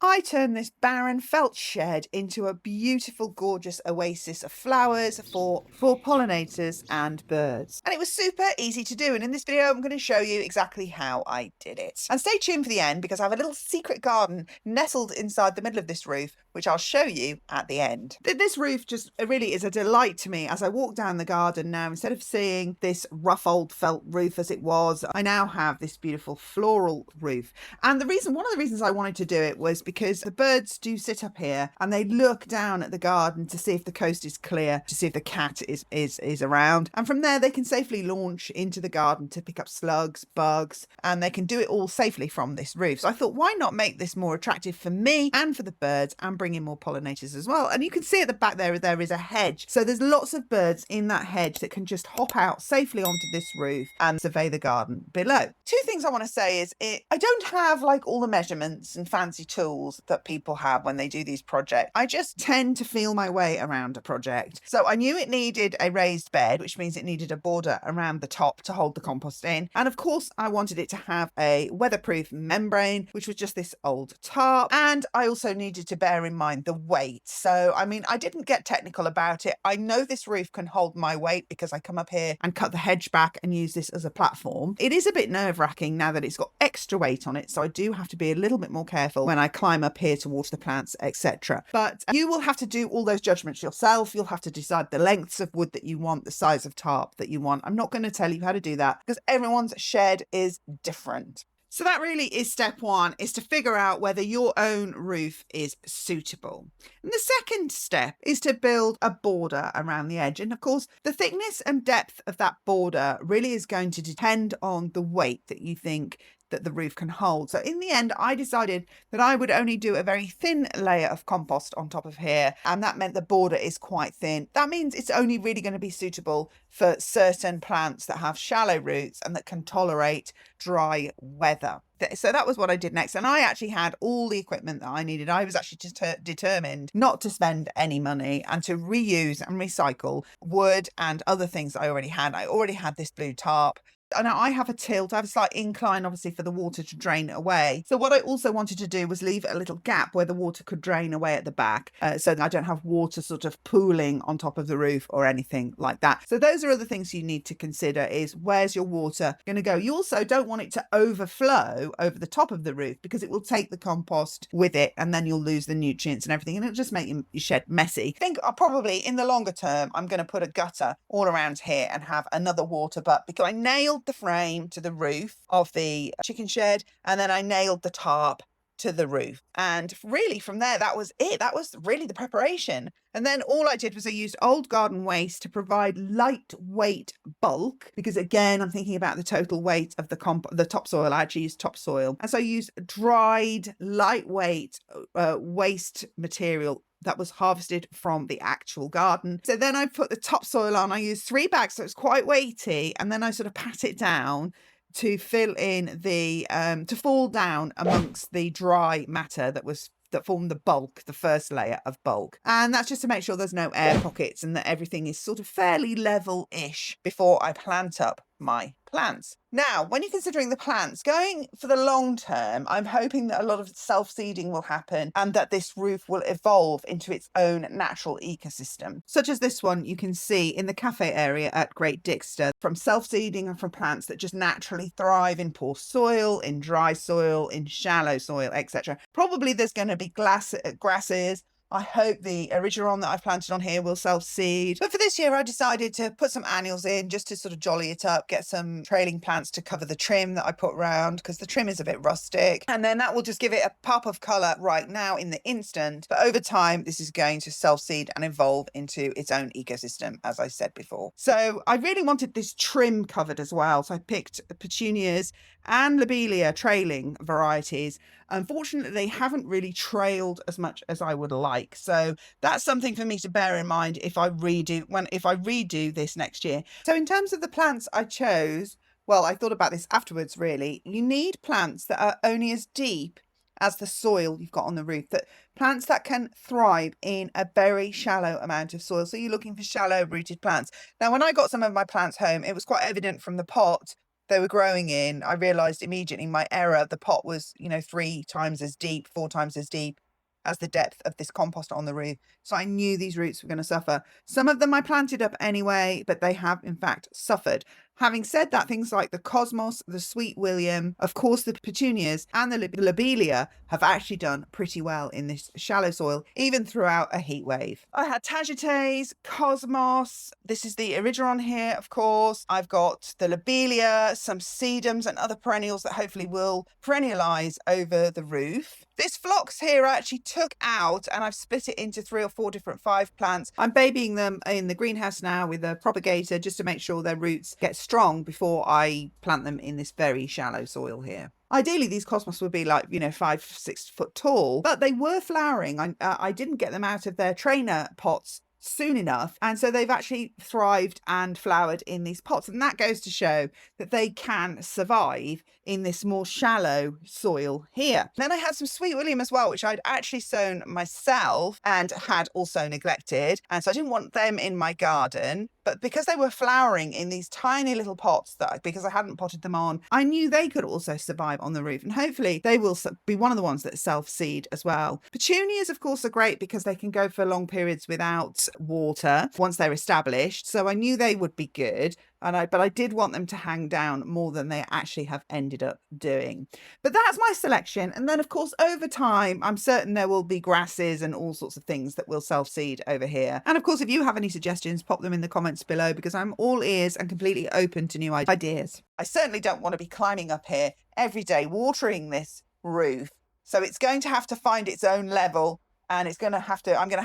I turned this barren felt shed into a beautiful, gorgeous oasis of flowers for pollinators and birds. And it was super easy to do. And in this video, I'm going to show you exactly how I did it. And stay tuned for the end because I have a little secret garden nestled inside the middle of this roof, which I'll show you at the end. This roof just really is a delight to me as I walk down the garden now. Instead of seeing this rough old felt roof as it was, I now have this beautiful floral roof. And one of the reasons I wanted to do it was because the birds do sit up here and they look down at the garden to see if the coast is clear, to see if the cat is around. And from there, they can safely launch into the garden to pick up slugs, bugs, and they can do it all safely from this roof. So I thought, why not make this more attractive for me and for the birds and bring in more pollinators as well? And you can see at the back there is a hedge. So there's lots of birds in that hedge that can just hop out safely onto this roof and survey the garden below. Two things I want to say is I don't have like all the measurements and fancy tools that people have when they do these projects. I just tend to feel my way around a project. So I knew it needed a raised bed, which means it needed a border around the top to hold the compost in. And of course, I wanted it to have a weatherproof membrane, which was just this old tarp. And I also needed to bear in mind the weight. So, I mean, I didn't get technical about it. I know this roof can hold my weight because I come up here and cut the hedge back and use this as a platform. It is a bit nerve-wracking now that it's got extra weight on it. So I do have to be a little bit more careful when I climb up here to water the plants, etc. But you will have to do all those judgments yourself. You'll have to decide the lengths of wood that you want, the size of tarp that you want. I'm not going to tell you how to do that because everyone's shed is different. So that really is step one, is to figure out whether your own roof is suitable. And the second step is to build a border around the edge. And of course, the thickness and depth of that border really is going to depend on the weight that you think that the roof can hold. So in the end, I decided that I would only do a very thin layer of compost on top of here. And that meant the border is quite thin. That means it's only really going to be suitable for certain plants that have shallow roots and that can tolerate dry weather. So that was what I did next. And I actually had all the equipment that I needed. I was actually just determined not to spend any money and to reuse and recycle wood and other things I already had. I already had this blue tarp. And I have a tilt, I have a slight incline, obviously, for the water to drain away. So what I also wanted to do was leave a little gap where the water could drain away at the back, so that I don't have water sort of pooling on top of the roof or anything like that. So those are other things you need to consider, is where's your water going to go? You also don't want it to overflow over the top of the roof because it will take the compost with it and then you'll lose the nutrients and everything and it'll just make your shed messy. I think I'll probably, in the longer term, I'm going to put a gutter all around here and have another water butt because I nailed the frame to the roof of the chicken shed and then I nailed the tarp to the roof, and really from there that was it. That was really the preparation. And then all I did was I used old garden waste to provide lightweight bulk, because again I'm thinking about the total weight of the topsoil. I actually used topsoil, and so I used dried lightweight waste material that was harvested from the actual garden. So then I put the topsoil on. I used 3 bags, so it's quite weighty, and then I sort of pat it down to fill in the to fall down amongst the dry matter that formed the bulk, the first layer of bulk. And that's just to make sure there's no air pockets and that everything is sort of fairly level-ish before I plant up my plants. Now, when you're considering the plants, going for the long term, I'm hoping that a lot of self-seeding will happen and that this roof will evolve into its own natural ecosystem, such as this one you can see in the cafe area at Great Dixter, from self-seeding and from plants that just naturally thrive in poor soil, in dry soil, in shallow soil, etc. Probably there's going to be grasses. I hope the original that I've planted on here will self-seed. But for this year, I decided to put some annuals in just to sort of jolly it up, get some trailing plants to cover the trim that I put around because the trim is a bit rustic. And then that will just give it a pop of colour right now in the instant. But over time, this is going to self-seed and evolve into its own ecosystem, as I said before. So I really wanted this trim covered as well. So I picked petunias and lobelia trailing varieties. Unfortunately, they haven't really trailed as much as I would like. So that's something for me to bear in mind if I redo this next year. So in terms of the plants I chose, well, I thought about this afterwards, really. You need plants that are only as deep as the soil you've got on the roof, that plants that can thrive in a very shallow amount of soil. So you're looking for shallow rooted plants. Now, when I got some of my plants home, it was quite evident from the pot they were growing in, I realised immediately my error. The pot was, 3 times as deep, 4 times as deep as the depth of this compost on the roof. So I knew these roots were going to suffer. Some of them I planted up anyway, but they have in fact suffered. Having said that, things like the cosmos, the sweet william, of course the petunias and the lobelia have actually done pretty well in this shallow soil, even throughout a heat wave. I had tagetes, cosmos, this is the erigeron here, of course. I've got the lobelia, some sedums and other perennials that hopefully will perennialize over the roof. This phlox here I actually took out and I've split it into 3 or 4 different 5 plants. I'm babying them in the greenhouse now with a propagator just to make sure their roots get strong before I plant them in this very shallow soil here. Ideally, these cosmos would be like, 5, 6 foot tall, but they were flowering. I didn't get them out of their trainer pots soon enough, and so they've actually thrived and flowered in these pots, and that goes to show that they can survive in this more shallow soil here. Then I had some sweet william as well, which I'd actually sown myself and had also neglected, and so I didn't want them in my garden, but because they were flowering in these tiny little pots, because I hadn't potted them on, I knew they could also survive on the roof, and hopefully they will be one of the ones that self-seed as well. Petunias, of course, are great because they can go for long periods without water once they're established, so I knew they would be good, but I did want them to hang down more than they actually have ended up doing. But that's my selection, and then of course over time I'm certain there will be grasses and all sorts of things that will self-seed over here. And of course, if you have any suggestions, pop them in the comments below, because I'm all ears and completely open to new ideas. I certainly don't want to be climbing up here every day watering this roof, so it's going to have to find its own level, and I'm going to have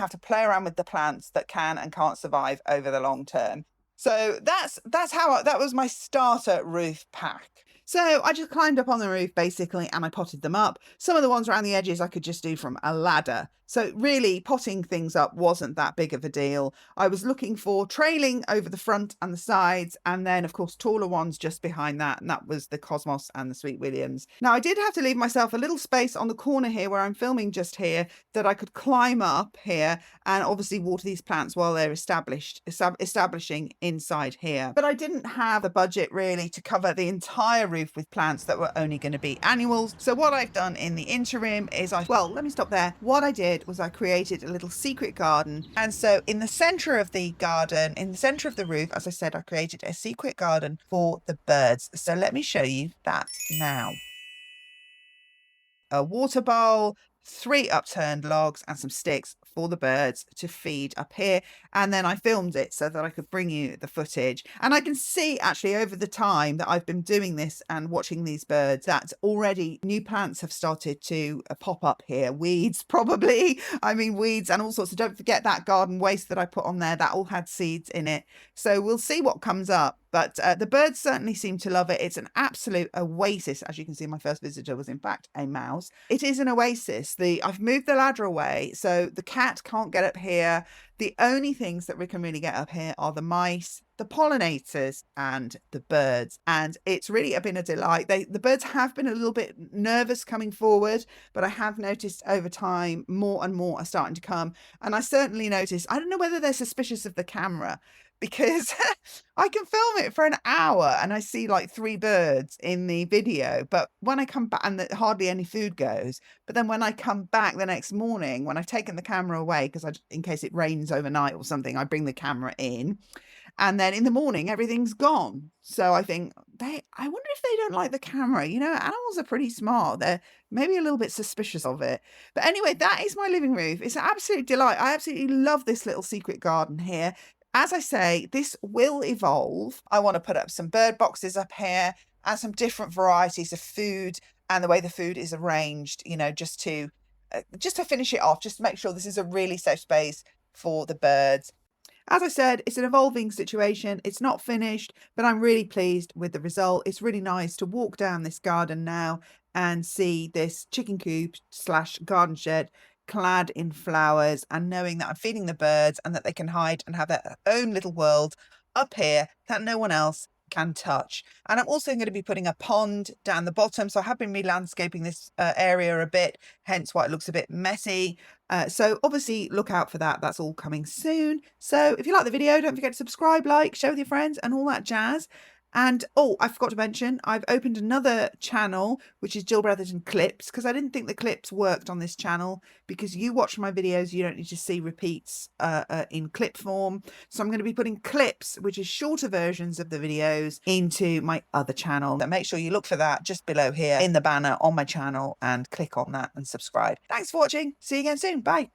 to play around with the plants that can and can't survive over the long term. So that was my starter roof pack. So I just climbed up on the roof basically and I potted them up. Some of the ones around the edges I could just do from a ladder. So really potting things up wasn't that big of a deal. I was looking for trailing over the front and the sides, and then of course taller ones just behind that, and that was the cosmos and the sweet williams. Now I did have to leave myself a little space on the corner here where I'm filming just here that I could climb up here and obviously water these plants while they're establishing inside here. But I didn't have the budget really to cover the entire roof with plants that were only going to be annuals. So what I've done in the interim is let me stop there. What I did was I created a little secret garden. And so in the center of the garden, in the center of the roof, as I said, I created a secret garden for the birds. So let me show you that now. A water bowl, 3 upturned logs and some sticks for the birds to feed up here. And then I filmed it so that I could bring you the footage. And I can see actually over the time that I've been doing this and watching these birds that already new plants have started to pop up here. Weeds, probably. I mean, weeds and all sorts. So don't forget that garden waste that I put on there. That all had seeds in it. So we'll see what comes up. But the birds certainly seem to love it. It's an absolute oasis. As you can see, my first visitor was in fact a mouse. It is an oasis. I've moved the ladder away, so the cat can't get up here. The only things that we can really get up here are the mice, the pollinators and the birds. And it's really been a delight. The birds have been a little bit nervous coming forward, but I have noticed over time more and more are starting to come. And I certainly noticed, I don't know whether they're suspicious of the camera, because I can film it for an hour and I see like 3 birds in the video, but when I come back and hardly any food goes, but then when I come back the next morning, when I've taken the camera away, because in case it rains overnight or something, I bring the camera in, and then in the morning everything's gone. So I think I wonder if they don't like the camera. Animals are pretty smart. They're maybe a little bit suspicious of it. But anyway, that is my living roof. It's an absolute delight. I absolutely love this little secret garden here. As I say, this will evolve. I want to put up some bird boxes up here and some different varieties of food and the way the food is arranged, just to finish it off, just to make sure this is a really safe space for the birds. As I said, it's an evolving situation. It's not finished, but I'm really pleased with the result. It's really nice to walk down this garden now and see this chicken coop / garden shed clad in flowers, and knowing that I'm feeding the birds and that they can hide and have their own little world up here that no one else can touch. And I'm also going to be putting a pond down the bottom, so I have been re-landscaping this area a bit, hence why it looks a bit messy. So obviously look out for that. That's all coming soon. So if you like the video, don't forget to subscribe, like, share with your friends and all that jazz. And oh, I forgot to mention, I've opened another channel, which is Jill Bretherton Clips, because I didn't think the clips worked on this channel, because you watch my videos, you don't need to see repeats in clip form. So I'm going to be putting clips, which is shorter versions of the videos, into my other channel. So make sure you look for that just below here in the banner on my channel and click on that and subscribe. Thanks for watching. See you again soon. Bye.